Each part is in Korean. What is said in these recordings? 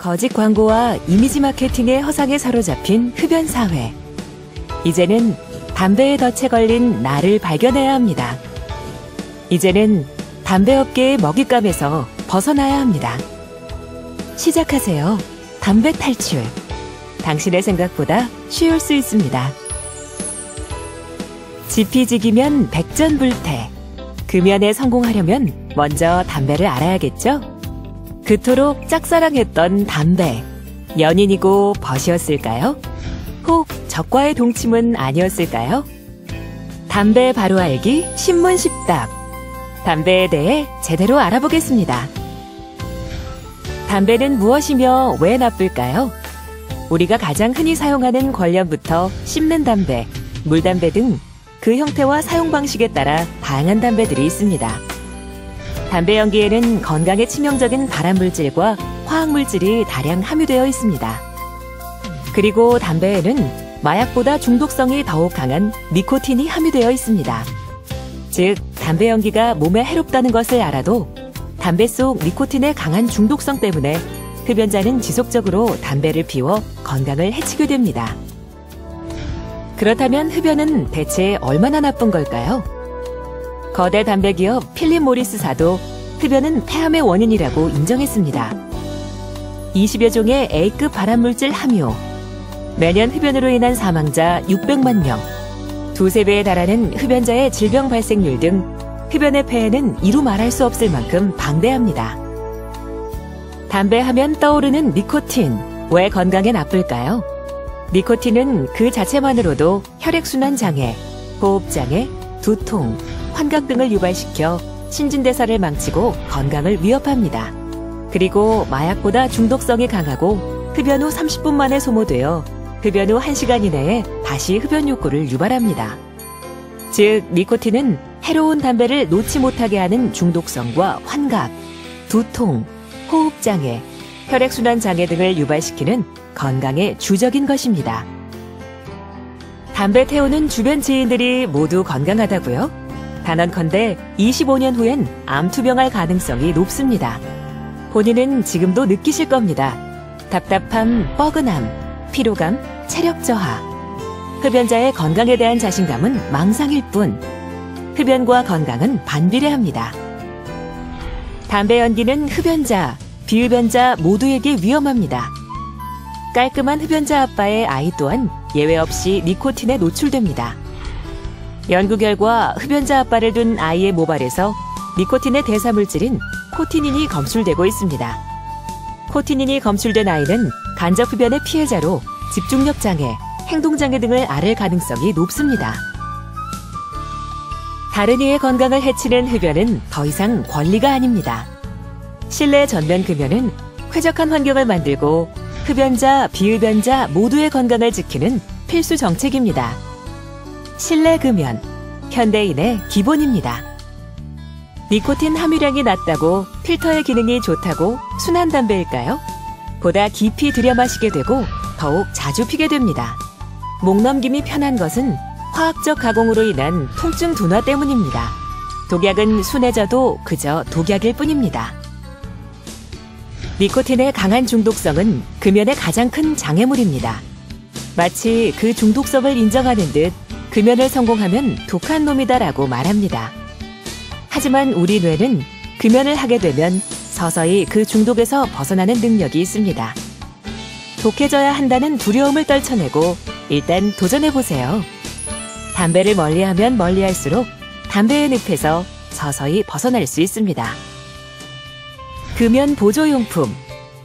거짓 광고와 이미지 마케팅의 허상에 사로잡힌 흡연 사회. 이제는 담배의 덫에 걸린 나를 발견해야 합니다. 이제는 담배업계의 먹잇감에서 벗어나야 합니다. 시작하세요. 담배 탈출. 당신의 생각보다 쉬울 수 있습니다. 지피지기면 백전불태. 금연에 성공하려면 먼저 담배를 알아야겠죠? 그토록 짝사랑했던 담배. 연인이고 벗이었을까요? 혹 적과의 동침은 아니었을까요? 담배 바로 알기 신문 10답. 담배에 대해 제대로 알아보겠습니다. 담배는 무엇이며 왜 나쁠까요? 우리가 가장 흔히 사용하는 관련부터 씹는 담배, 물담배 등 그 형태와 사용 방식에 따라 다양한 담배들이 있습니다. 담배 연기에는 건강에 치명적인 발암물질과 화학물질이 다량 함유되어 있습니다. 그리고 담배에는 마약보다 중독성이 더욱 강한 니코틴이 함유되어 있습니다. 즉, 담배 연기가 몸에 해롭다는 것을 알아도 담배 속 니코틴의 강한 중독성 때문에 흡연자는 지속적으로 담배를 피워 건강을 해치게 됩니다. 그렇다면 흡연은 대체 얼마나 나쁜 걸까요? 거대 담배 기업 필립 모리스사도 흡연은 폐암의 원인이라고 인정했습니다. 20여 종의 A급 발암물질 함유, 매년 흡연으로 인한 사망자 600만 명, 두세 배에 달하는 흡연자의 질병 발생률 등 흡연의 폐해는 이루 말할 수 없을 만큼 방대합니다. 담배 하면 떠오르는 니코틴, 왜 건강에 나쁠까요? 니코틴은 그 자체만으로도 혈액순환 장애, 호흡 장애, 두통, 환각 등을 유발시켜 신진대사를 망치고 건강을 위협합니다. 그리고 마약보다 중독성이 강하고 흡연 후 30분 만에 소모되어 흡연 후 1시간 이내에 다시 흡연 욕구를 유발합니다. 즉, 니코틴은 해로운 담배를 놓지 못하게 하는 중독성과 환각, 두통, 호흡장애, 혈액순환 장애 등을 유발시키는 건강에 주적인 것입니다. 담배 태우는 주변 지인들이 모두 건강하다고요? 단언컨대 25년 후엔 암 투병할 가능성이 높습니다. 본인은 지금도 느끼실 겁니다. 답답함, 뻐근함, 피로감, 체력 저하. 흡연자의 건강에 대한 자신감은 망상일 뿐. 흡연과 건강은 반비례합니다. 담배 연기는 흡연자, 비흡연자 모두에게 위험합니다. 깔끔한 흡연자 아빠의 아이 또한 예외 없이 니코틴에 노출됩니다. 연구 결과 흡연자 아빠를 둔 아이의 모발에서 니코틴의 대사물질인 코티닌이 검출되고 있습니다. 코티닌이 검출된 아이는 간접 흡연의 피해자로 집중력 장애, 행동장애 등을 앓을 가능성이 높습니다. 다른 이의 건강을 해치는 흡연은 더 이상 권리가 아닙니다. 실내 전면 금연은 쾌적한 환경을 만들고 흡연자, 비흡연자 모두의 건강을 지키는 필수 정책입니다. 실내 금연, 현대인의 기본입니다. 니코틴 함유량이 낮다고 필터의 기능이 좋다고 순한 담배일까요? 보다 깊이 들여 마시게 되고 더욱 자주 피게 됩니다. 목 넘김이 편한 것은 화학적 가공으로 인한 통증 둔화 때문입니다. 독약은 순해져도 그저 독약일 뿐입니다. 니코틴의 강한 중독성은 금연의 가장 큰 장애물입니다. 마치 그 중독성을 인정하는 듯 금연을 성공하면 독한 놈이다라고 말합니다. 하지만 우리 뇌는 금연을 하게 되면 서서히 그 중독에서 벗어나는 능력이 있습니다. 독해져야 한다는 두려움을 떨쳐내고 일단 도전해보세요. 담배를 멀리하면 멀리할수록 담배의 늪에서 서서히 벗어날 수 있습니다. 금연 보조용품,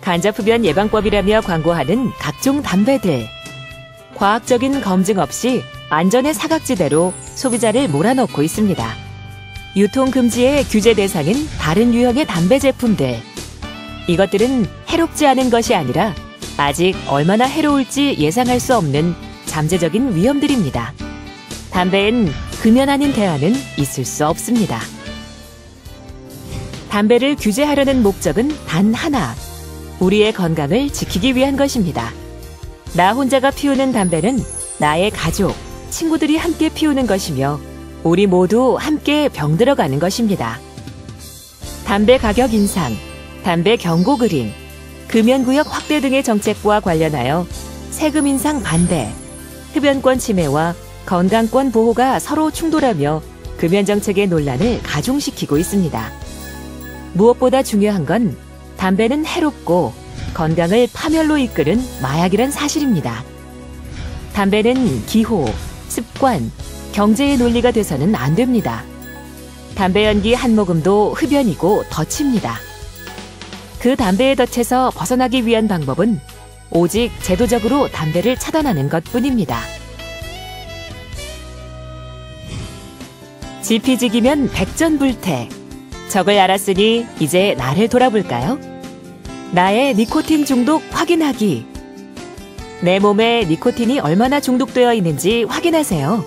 간접흡연 예방법이라며 광고하는 각종 담배들. 과학적인 검증 없이 안전의 사각지대로 소비자를 몰아넣고 있습니다. 유통 금지의 규제 대상인 다른 유형의 담배 제품들. 이것들은 해롭지 않은 것이 아니라 아직 얼마나 해로울지 예상할 수 없는 잠재적인 위험들입니다. 담배엔 금연 아닌 대안은 있을 수 없습니다. 담배를 규제하려는 목적은 단 하나, 우리의 건강을 지키기 위한 것입니다. 나 혼자가 피우는 담배는 나의 가족, 친구들이 함께 피우는 것이며 우리 모두 함께 병들어가는 것입니다. 담배 가격 인상, 담배 경고 그림, 금연구역 확대 등의 정책과 관련하여 세금 인상 반대, 흡연권 침해와 건강권 보호가 서로 충돌하며 금연정책의 논란을 가중시키고 있습니다. 무엇보다 중요한 건 담배는 해롭고 건강을 파멸로 이끄는 마약이란 사실입니다. 담배는 기호, 습관, 경제의 논리가 돼서는 안 됩니다. 담배 연기 한 모금도 흡연이고 덫입니다. 그 담배의 덫에서 벗어나기 위한 방법은 오직 제도적으로 담배를 차단하는 것뿐입니다. 지피지기면 백전불태. 적을 알았으니 이제 나를 돌아볼까요? 나의 니코틴 중독 확인하기. 내 몸에 니코틴이 얼마나 중독되어 있는지 확인하세요.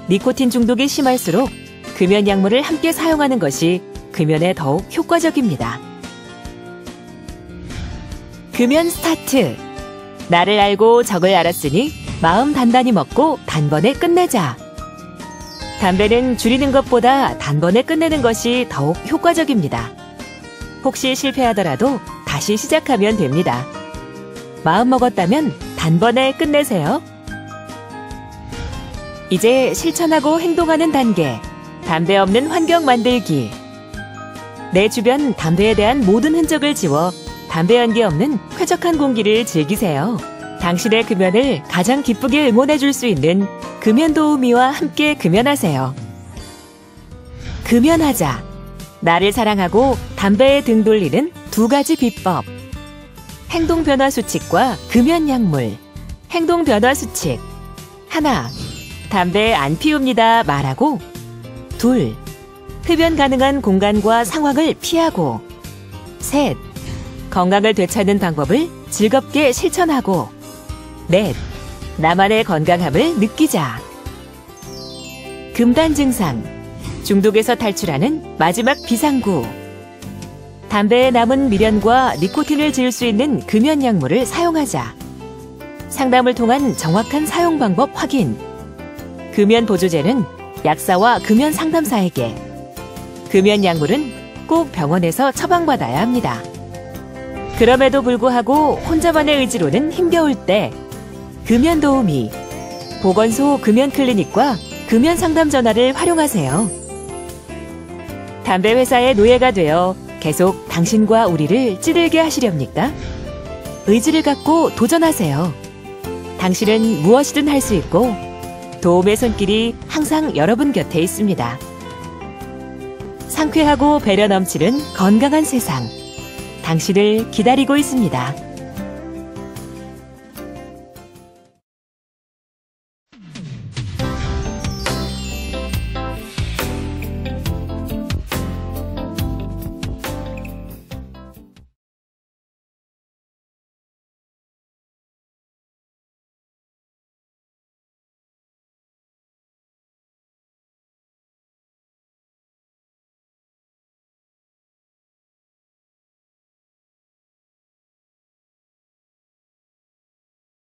니코틴 중독이 심할수록 금연 약물을 함께 사용하는 것이 금연에 더욱 효과적입니다. 금연 스타트. 나를 알고 적을 알았으니 마음 단단히 먹고 단번에 끝내자. 담배는 줄이는 것보다 단번에 끝내는 것이 더욱 효과적입니다. 혹시 실패하더라도 다시 시작하면 됩니다. 마음 먹었다면 단번에 끝내세요. 이제 실천하고 행동하는 단계. 담배 없는 환경 만들기. 내 주변 담배에 대한 모든 흔적을 지워 담배 연기 없는 쾌적한 공기를 즐기세요. 당신의 금연을 가장 기쁘게 응원해 줄 수 있는 금연도우미와 함께 금연하세요. 금연하자. 나를 사랑하고 담배에 등 돌리는 두 가지 비법. 행동변화 수칙과 금연약물. 행동변화 수칙. 1. 담배 안 피웁니다 말하고. 2. 흡연 가능한 공간과 상황을 피하고. 3. 건강을 되찾는 방법을 즐겁게 실천하고. 4. 나만의 건강함을 느끼자. 금단 증상. 중독에서 탈출하는 마지막 비상구. 담배에 남은 미련과 니코틴을 지울 수 있는 금연 약물을 사용하자. 상담을 통한 정확한 사용 방법 확인. 금연 보조제는 약사와 금연 상담사에게. 금연 약물은 꼭 병원에서 처방받아야 합니다. 그럼에도 불구하고 혼자만의 의지로는 힘겨울 때 금연 도우미, 보건소 금연 클리닉과 금연 상담 전화를 활용하세요. 담배 회사의 노예가 되어 계속 당신과 우리를 찌들게 하시렵니까? 의지를 갖고 도전하세요. 당신은 무엇이든 할 수 있고 도움의 손길이 항상 여러분 곁에 있습니다. 상쾌하고 배려 넘치는 건강한 세상, 당신을 기다리고 있습니다.